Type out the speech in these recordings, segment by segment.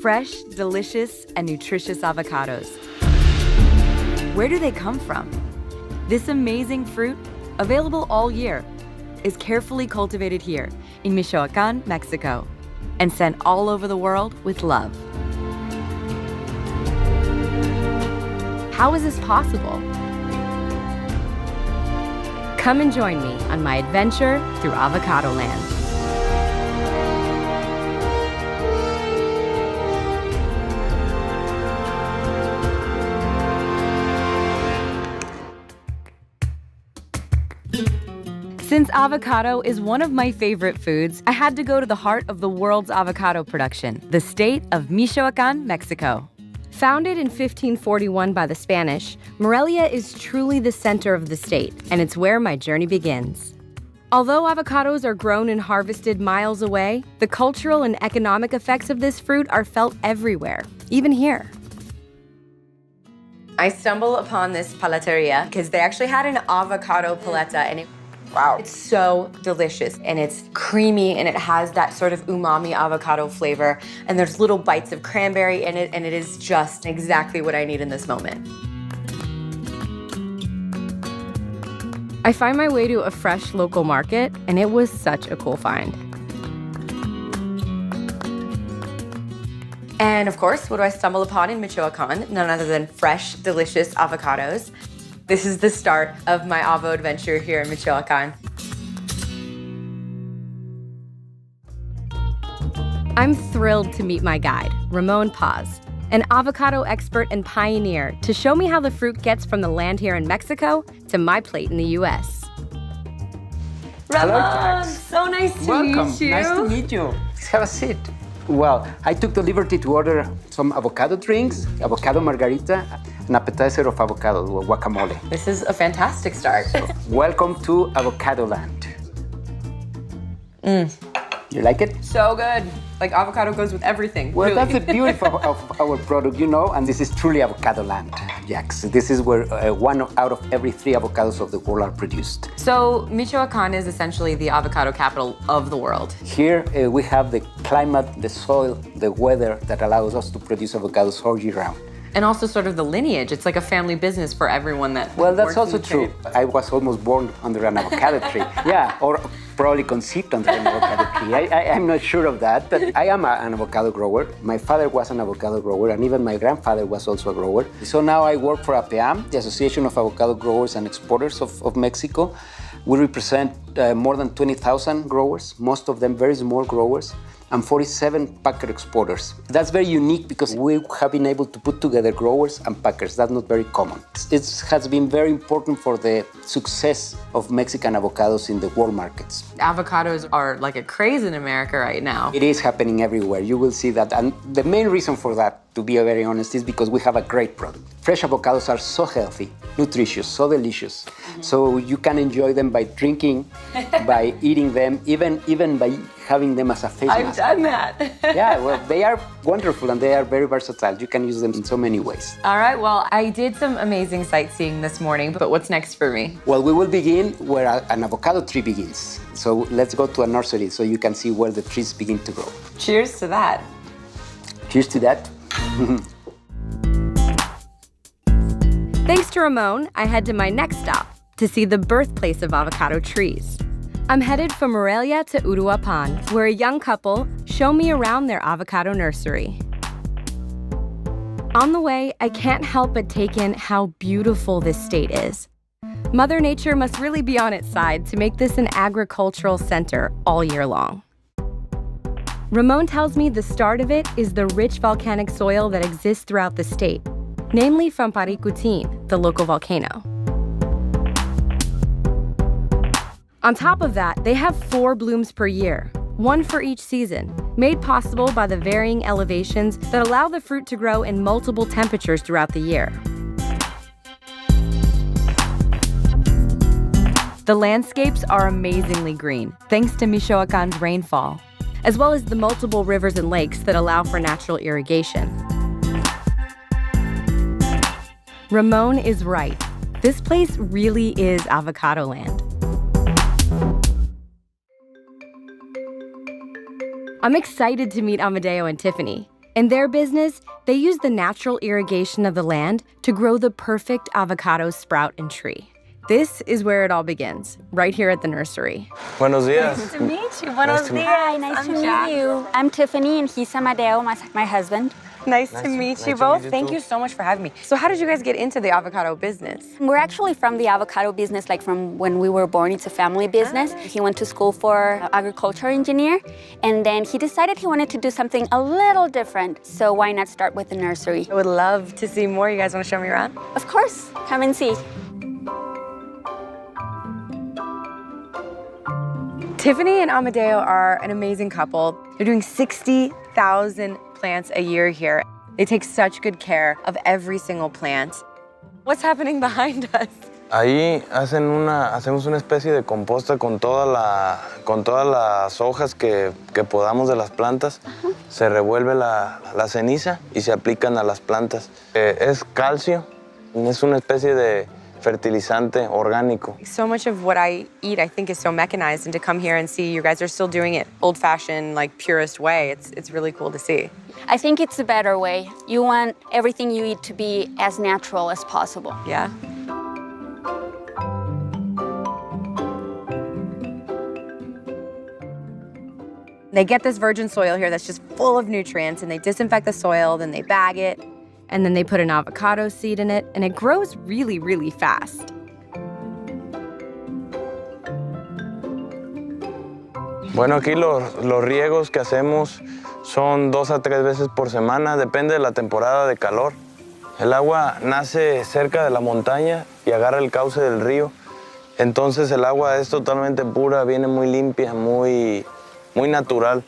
fresh, delicious, and nutritious avocados. Where do they come from? This amazing fruit, available all year, is carefully cultivated here in Michoacán, Mexico, and sent all over the world with love. How is this possible? Come and join me on my adventure through Avocado Land. Since avocado is one of my favorite foods, I had to go to the heart of the world's avocado production, the state of Michoacán, Mexico. Founded in 1541 by the Spanish, Morelia is truly the center of the state, and it's where my journey begins. Although avocados are grown and harvested miles away, the cultural and economic effects of this fruit are felt everywhere, even here. I stumble upon this paleteria because they actually had an avocado paleta, and wow, it's so delicious, and it's creamy, and it has that sort of umami avocado flavor, and there's little bites of cranberry in it, and it is just exactly what I need in this moment. I find my way to a fresh local market, and it was such a cool find. And of course, what do I stumble upon in Michoacán? None other than fresh, delicious avocados. This is the start of my avo adventure here in Michoacán. I'm thrilled to meet my guide, Ramon Paz, an avocado expert and pioneer, to show me how the fruit gets from the land here in Mexico to my plate in the U.S. Ramon, so nice to meet you. Nice to meet you. Please have a seat. Well, I took the liberty to order some avocado drinks, avocado margarita, an appetizer of avocado, guacamole. This is a fantastic start. So, welcome to Avocado Land. You like it? So good. Like, avocado goes with everything. Well, really. That's the beauty of our product, you know, and this is truly Avocado Land, Jax. This is where one out of every 3 avocados of the world are produced. So Michoacán is essentially the avocado capital of the world. Here we have the climate, the soil, the weather that allows us to produce avocados all year round. And also sort of the lineage. It's like a family business for everyone that Well, that's works also in the true. trade. I was almost born under an avocado tree. Yeah, or probably conceived under an avocado tree. I'm not sure of that, but I am an avocado grower. My father was an avocado grower, and even my grandfather was also a grower. So now I work for APEAM, the Association of Avocado Growers and Exporters of Mexico. We represent more than 20,000 growers, most of them very small growers, and 47 packer exporters. That's very unique because we have been able to put together growers and packers. That's not very common. It has been very important for the success of Mexican avocados in the world markets. Avocados are like a craze in America right now. It is happening everywhere. You will see that. And the main reason for that, to be very honest, is because we have a great product. Fresh avocados are so healthy, nutritious, so delicious. So you can enjoy them by drinking, by eating them, even by having them as a face mask. I've done that. Yeah, well, they are wonderful and they are very versatile. You can use them in so many ways. All right, well, I did some amazing sightseeing this morning, but what's next for me? Well, we will begin where an avocado tree begins. So let's go to a nursery so you can see where the trees begin to grow. Cheers to that. Cheers to that. Thanks to Ramon, I head to my next stop to see the birthplace of avocado trees. I'm headed from Morelia to Uruapan, where a young couple show me around their avocado nursery. On the way, I can't help but take in how beautiful this state is. Mother Nature must really be on its side to make this an agricultural center all year long. Ramon tells me the start of it is the rich volcanic soil that exists throughout the state, namely from Paricutin, the local volcano. On top of that, they have 4 blooms per year, one for each season, made possible by the varying elevations that allow the fruit to grow in multiple temperatures throughout the year. The landscapes are amazingly green, thanks to Michoacán's rainfall, as well as the multiple rivers and lakes that allow for natural irrigation. Ramon is right. This place really is avocado land. I'm excited to meet Amadeo and Tiffany. In their business, they use the natural irrigation of the land to grow the perfect avocado sprout and tree. This is where it all begins, right here at the nursery. Buenos dias. Nice to meet you. Buenos dias. Hi, nice to meet you. I'm Tiffany and he's Amadeo, my husband. Nice to meet you both. Thank you so much for having me. So how did you guys get into the avocado business? We're actually from the avocado business, like from when we were born. It's a family business. He went to school for agriculture engineer, and then he decided he wanted to do something a little different. So why not start with the nursery? I would love to see more. You guys want to show me around? Of course, come and see. Tiffany and Amadeo are an amazing couple. They're doing 60,000 plants a year here. They take such good care of every single plant. What's happening behind us? Ahí hacemos una especie de composta con todas las hojas que podamos de las plantas. Se revuelve la ceniza y se aplican a las plantas. Es calcio, es una especie de fertilizante orgánico. So much of what I eat, I think, is so mechanized, and to come here and see you guys are still doing it old-fashioned, like purest way, it's really cool to see. I think it's a better way. You want everything you eat to be as natural as possible. Yeah. They get this virgin soil here that's just full of nutrients, and they disinfect the soil, then they bag it. And then they put an avocado seed in it, and it grows really, really fast. Bueno, aquí los riegos que hacemos son 2 a 3 veces por semana, depende de la temporada de calor. El agua nace cerca de la montaña y agarra el cauce del río. Entonces el agua es totalmente pura, viene muy limpia, muy natural,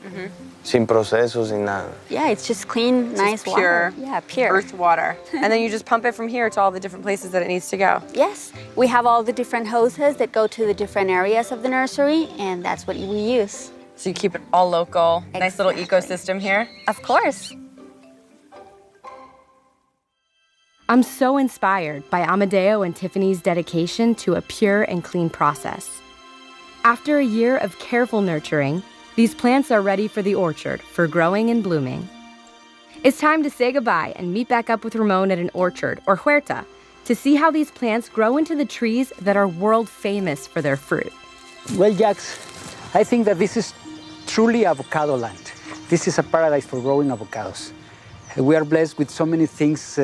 sin procesos, sin nada. Yeah, it's just clean, nice Just water. pure, Yeah, pure. earth water. And then you just pump it from here to all the different places that it needs to go. Yes, we have all the different hoses that go to the different areas of the nursery, and that's what we use. So you keep it all local. Nice little Exactly. ecosystem here. Of course. I'm so inspired by Amadeo and Tiffany's dedication to a pure and clean process. After a year of careful nurturing, these plants are ready for the orchard for growing and blooming. It's time to say goodbye and meet back up with Ramon at an orchard, or huerta, to see how these plants grow into the trees that are world famous for their fruit. Well, Jax, I think that this is truly avocado land. This is a paradise for growing avocados. We are blessed with so many things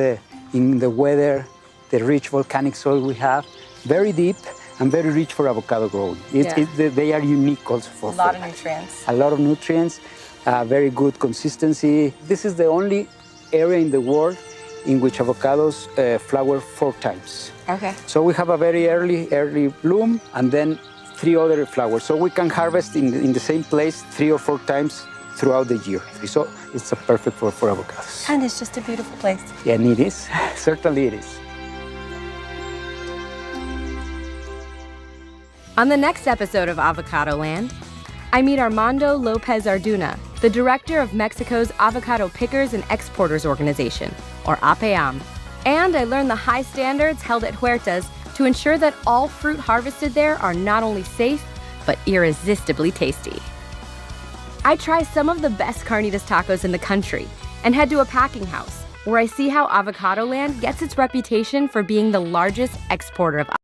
in the weather, the rich volcanic soil we have, very deep and very rich for avocado growing. They are unique also for A lot of that. nutrients. A lot of nutrients, very good consistency. This is the only area in the world in which avocados flower 4 times. Okay. So we have a very early bloom and then 3 other flowers. So we can harvest in the same place 3 or 4 times throughout the year. So it's a perfect for avocados. And it's just a beautiful place. Yeah, and it is. Certainly it is. On the next episode of Avocado Land, I meet Armando Lopez Arduna, the director of Mexico's Avocado Pickers and Exporters Organization, or APEAM. And I learn the high standards held at huertas to ensure that all fruit harvested there are not only safe, but irresistibly tasty. I try some of the best carnitas tacos in the country and head to a packing house where I see how Avocado Land gets its reputation for being the largest exporter of